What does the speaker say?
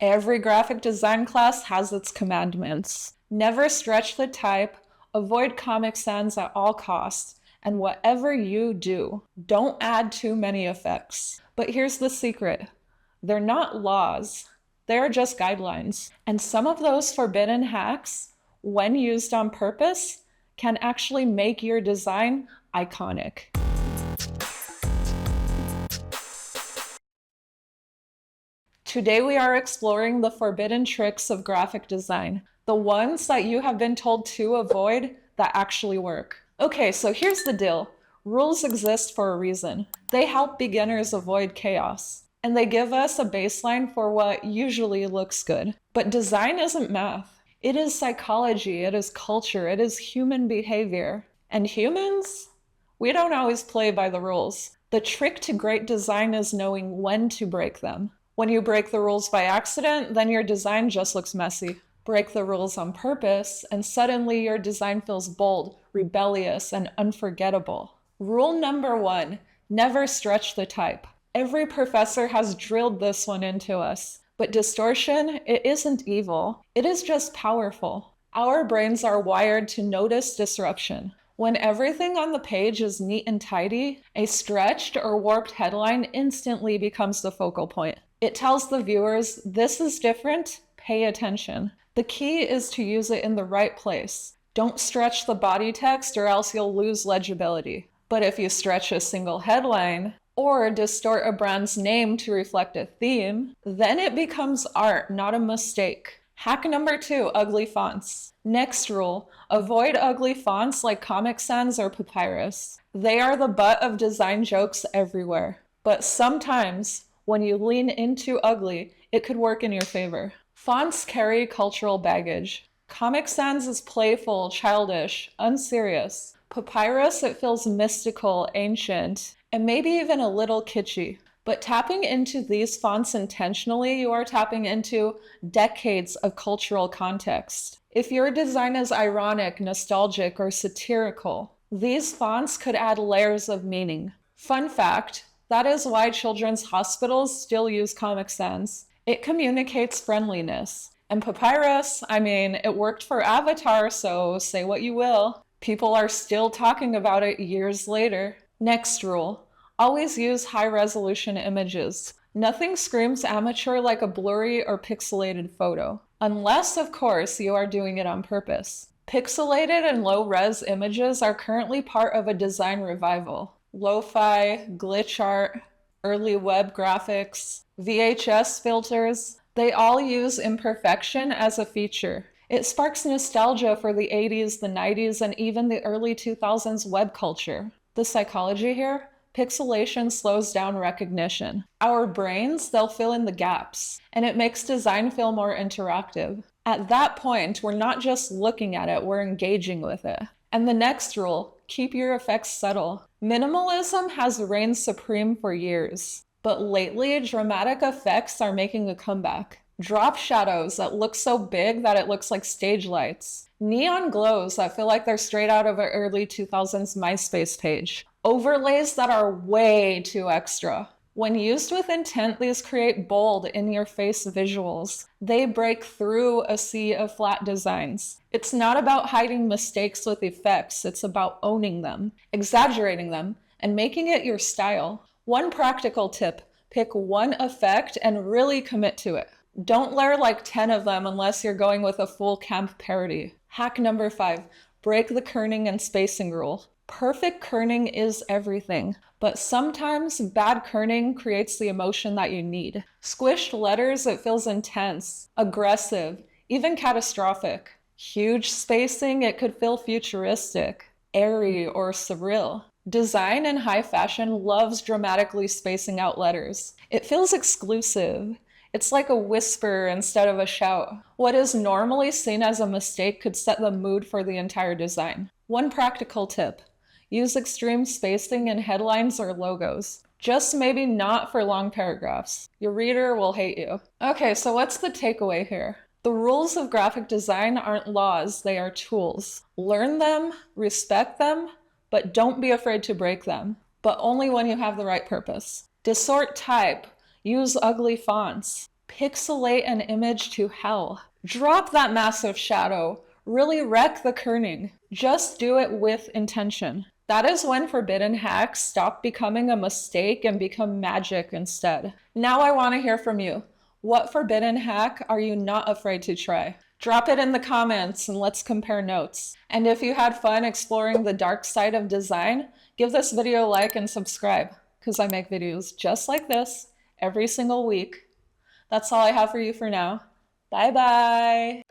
Every graphic design class has its commandments. Never stretch the type, avoid Comic Sans at all costs, and whatever you do, don't add too many effects. But here's the secret. They're not laws. They're just guidelines. And some of those forbidden hacks, when used on purpose, can actually make your design iconic. Today we are exploring the forbidden tricks of graphic design, the ones that you have been told to avoid that actually work. Okay, so here's the deal. Rules exist for a reason. They help beginners avoid chaos, and they give us a baseline for what usually looks good. But design isn't math. It is psychology, it is culture, it is human behavior. And humans? We don't always play by the rules. The trick to great design is knowing when to break them. When you break the rules by accident, then your design just looks messy. Break the rules on purpose, and suddenly your design feels bold, rebellious, and unforgettable. Rule number 1, never stretch the type. Every professor has drilled this one into us. But distortion, it isn't evil. It is just powerful. Our brains are wired to notice disruption. When everything on the page is neat and tidy, a stretched or warped headline instantly becomes the focal point. It tells the viewers, this is different, pay attention. The key is to use it in the right place. Don't stretch the body text or else you'll lose legibility. But if you stretch a single headline, or distort a brand's name to reflect a theme, then it becomes art, not a mistake. Hack number 2, ugly fonts. Next rule, avoid ugly fonts like Comic Sans or Papyrus. They are the butt of design jokes everywhere. But sometimes, when you lean into ugly, it could work in your favor. Fonts carry cultural baggage. Comic Sans is playful, childish, unserious. Papyrus, it feels mystical, ancient, and maybe even a little kitschy. But tapping into these fonts intentionally, you are tapping into decades of cultural context. If your design is ironic, nostalgic, or satirical, these fonts could add layers of meaning. Fun fact, that is why children's hospitals still use Comic Sans. It communicates friendliness. And Papyrus, it worked for Avatar, so say what you will. People are still talking about it years later. Next rule, always use high-resolution images. Nothing screams amateur like a blurry or pixelated photo. Unless, of course, you are doing it on purpose. Pixelated and low-res images are currently part of a design revival. Lo-fi, glitch art, early web graphics, VHS filters, they all use imperfection as a feature. It sparks nostalgia for the 80s, the 90s, and even the early 2000s web culture. The psychology here? Pixelation slows down recognition. Our brains, they'll fill in the gaps, and it makes design feel more interactive. At that point, we're not just looking at it, we're engaging with it. And the next rule, keep your effects subtle. Minimalism has reigned supreme for years, but lately, dramatic effects are making a comeback. Drop shadows that look so big that it looks like stage lights. Neon glows that feel like they're straight out of an early 2000s MySpace page. Overlays that are way too extra. When used with intent, these create bold, in-your-face visuals. They break through a sea of flat designs. It's not about hiding mistakes with effects, it's about owning them, exaggerating them, and making it your style. One practical tip, pick one effect and really commit to it. Don't layer like 10 of them unless you're going with a full camp parody. Hack number 5, break the kerning and spacing rule. Perfect kerning is everything, but sometimes bad kerning creates the emotion that you need. Squished letters, it feels intense, aggressive, even catastrophic. Huge spacing, it could feel futuristic, airy, or surreal. Design in high fashion loves dramatically spacing out letters. It feels exclusive. It's like a whisper instead of a shout. What is normally seen as a mistake could set the mood for the entire design. One practical tip, use extreme spacing in headlines or logos. Just maybe not for long paragraphs. Your reader will hate you. Okay, so what's the takeaway here? The rules of graphic design aren't laws, they are tools. Learn them, respect them, but don't be afraid to break them. But only when you have the right purpose. Distort type. Use ugly fonts. Pixelate an image to hell. Drop that massive shadow. Really wreck the kerning. Just do it with intention. That is when forbidden hacks stop becoming a mistake and become magic instead. Now I want to hear from you. What forbidden hack are you not afraid to try? Drop it in the comments and let's compare notes. And if you had fun exploring the dark side of design, give this video a like and subscribe, because I make videos just like this every single week. That's all I have for you for now. Bye bye.